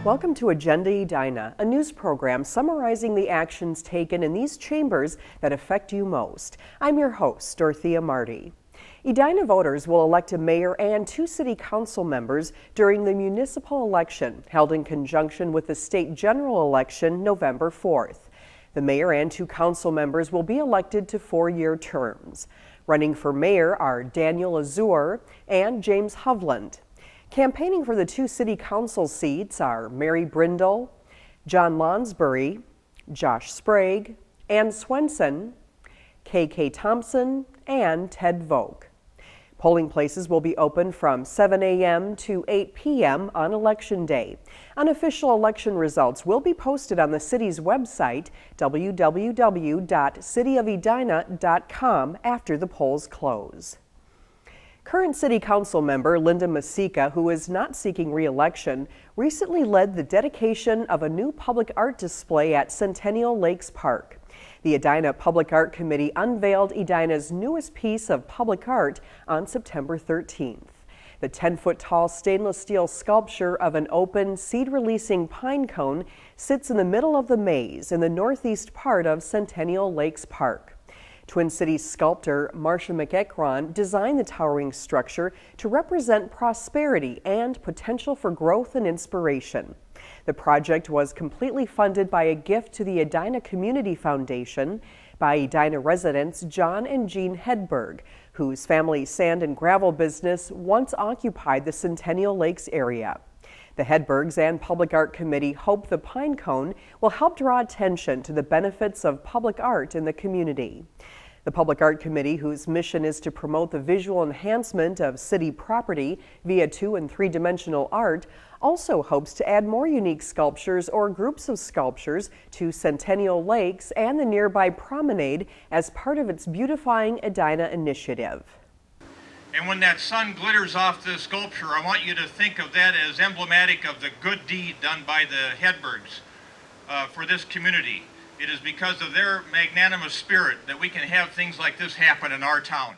Welcome to Agenda Edina, a news program summarizing the actions taken in these chambers that affect you most. I'm your host, Dorothea Marty. Edina voters will elect a mayor and 2 city council members during the municipal election held in conjunction with the state general election November 4th. The mayor and 2 council members will be elected to 4-year terms. Running for mayor are Daniel Azur and James Hovland. Campaigning for the 2 city council seats are Mary Brindle, John Lonsbury, Josh Sprague, Ann Swenson, K.K. Thompson, and Ted Vogt. Polling places will be open from 7 a.m. to 8 p.m. on Election Day. Unofficial election results will be posted on the city's website, www.cityofedina.com, after the polls close. Current City Council member Linda Masika, who is not seeking re-election, recently led the dedication of a new public art display at Centennial Lakes Park. The Edina Public Art Committee unveiled Edina's newest piece of public art on September 13th. The 10-foot-tall stainless steel sculpture of an open, seed-releasing pine cone sits in the middle of the maze in the northeast part of Centennial Lakes Park. Twin Cities sculptor Marcia McEachron designed the towering structure to represent prosperity and potential for growth and inspiration. The project was completely funded by a gift to the Edina Community Foundation by Edina residents John and Jean Hedberg, whose family sand and gravel business once occupied the Centennial Lakes area. The Hedbergs and Public Art Committee hope the pine cone will help draw attention to the benefits of public art in the community. The Public Art Committee, whose mission is to promote the visual enhancement of city property via 2- and 3-dimensional art, also hopes to add more unique sculptures or groups of sculptures to Centennial Lakes and the nearby promenade as part of its Beautifying Edina initiative. And when that sun glitters off the sculpture, I want you to think of that as emblematic of the good deed done by the Hedbergs for this community. It is because of their magnanimous spirit that we can have things like this happen in our town.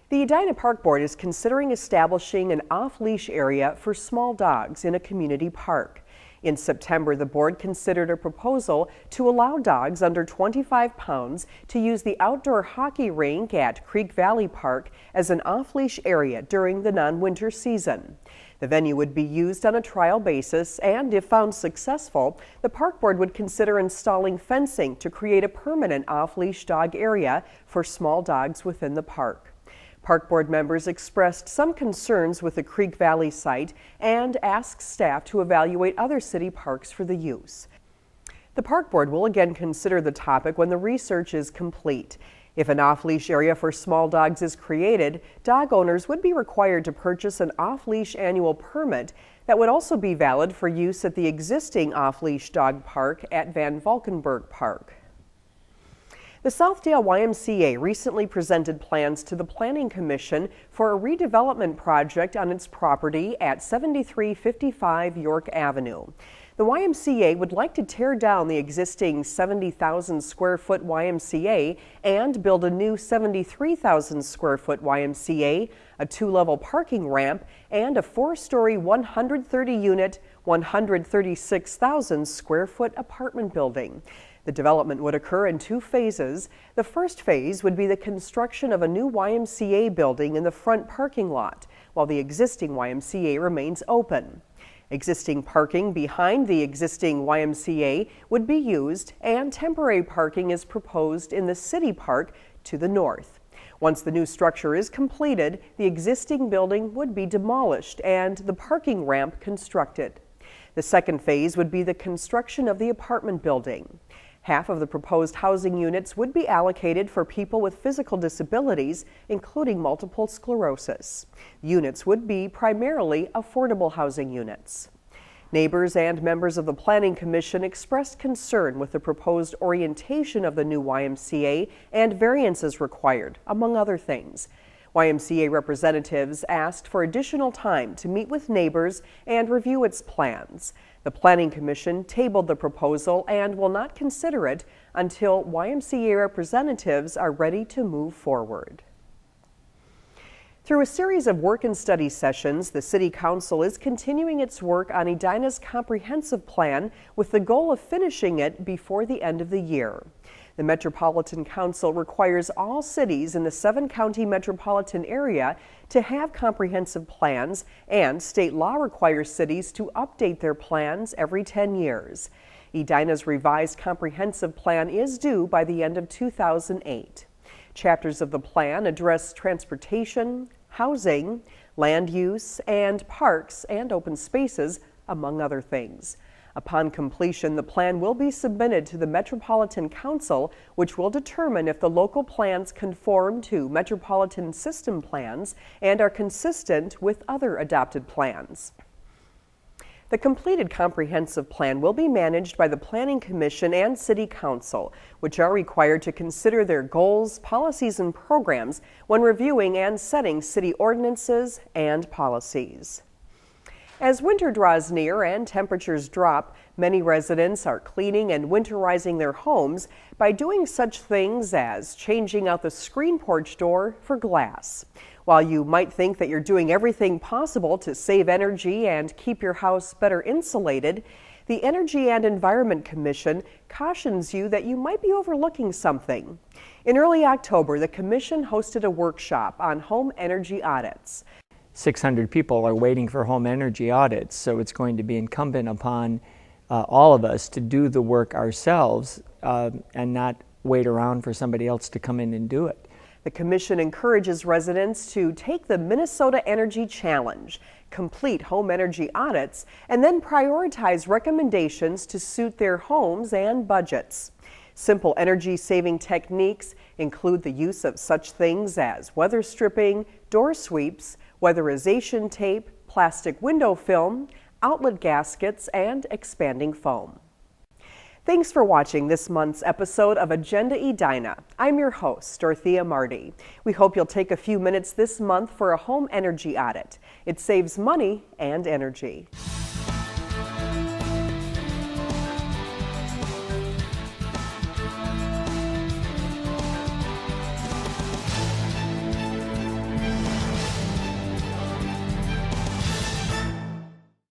The Edina Park Board is considering establishing an off-leash area for small dogs in a community park. In September, the board considered a proposal to allow dogs under 25 pounds to use the outdoor hockey rink at Creek Valley Park as an off-leash area during the non-winter season. The venue would be used on a trial basis, and if found successful, the park board would consider installing fencing to create a permanent off-leash dog area for small dogs within the park. Park board members expressed some concerns with the Creek Valley site and asked staff to evaluate other city parks for the use. The park board will again consider the topic when the research is complete. If an off-leash area for small dogs is created, dog owners would be required to purchase an off-leash annual permit that would also be valid for use at the existing off-leash dog park at Van Valkenburg Park. The Southdale YMCA recently presented plans to the Planning Commission for a redevelopment project on its property at 7355 York Avenue. The YMCA would like to tear down the existing 70,000 square foot YMCA and build a new 73,000 square foot YMCA, a 2-level parking ramp, and a 4-story 130-unit, 136,000 square foot apartment building. The development would occur in 2 phases. The first phase would be the construction of a new YMCA building in the front parking lot, while the existing YMCA remains open. Existing parking behind the existing YMCA would be used, and temporary parking is proposed in the city park to the north. Once the new structure is completed, the existing building would be demolished and the parking ramp constructed. The second phase would be the construction of the apartment building. Half of the proposed housing units would be allocated for people with physical disabilities, including multiple sclerosis. Units would be primarily affordable housing units. Neighbors and members of the Planning Commission expressed concern with the proposed orientation of the new YMCA and variances required, among other things. YMCA representatives asked for additional time to meet with neighbors and review its plans. The Planning Commission tabled the proposal and will not consider it until YMCA representatives are ready to move forward. Through a series of work and study sessions, the City Council is continuing its work on Edina's comprehensive plan with the goal of finishing it before the end of the year. The Metropolitan Council requires all cities in the 7-county metropolitan area to have comprehensive plans, and state law requires cities to update their plans every 10 years. Edina's revised comprehensive plan is due by the end of 2008. Chapters of the plan address transportation, housing, land use, and parks and open spaces, among other things. Upon completion, the plan will be submitted to the Metropolitan Council, which will determine if the local plans conform to metropolitan system plans and are consistent with other adopted plans. The completed comprehensive plan will be managed by the Planning Commission and City Council, which are required to consider their goals, policies, and programs when reviewing and setting city ordinances and policies. As winter draws near and temperatures drop, many residents are cleaning and winterizing their homes by doing such things as changing out the screen porch door for glass. While you might think that you're doing everything possible to save energy and keep your house better insulated, the Energy and Environment Commission cautions you that you might be overlooking something. In early October, the Commission hosted a workshop on home energy audits. 600 people are waiting for home energy audits, so it's going to be incumbent upon all of us to do the work ourselves and not wait around for somebody else to come in and do it. The Commission encourages residents to take the Minnesota Energy Challenge, complete home energy audits, and then prioritize recommendations to suit their homes and budgets. Simple energy-saving techniques include the use of such things as weather stripping, door sweeps, weatherization tape, plastic window film, outlet gaskets, and expanding foam. Thanks for watching this month's episode of Agenda Edina. I'm your host, Dorothea Marty. We hope you'll take a few minutes this month for a home energy audit. It saves money and energy.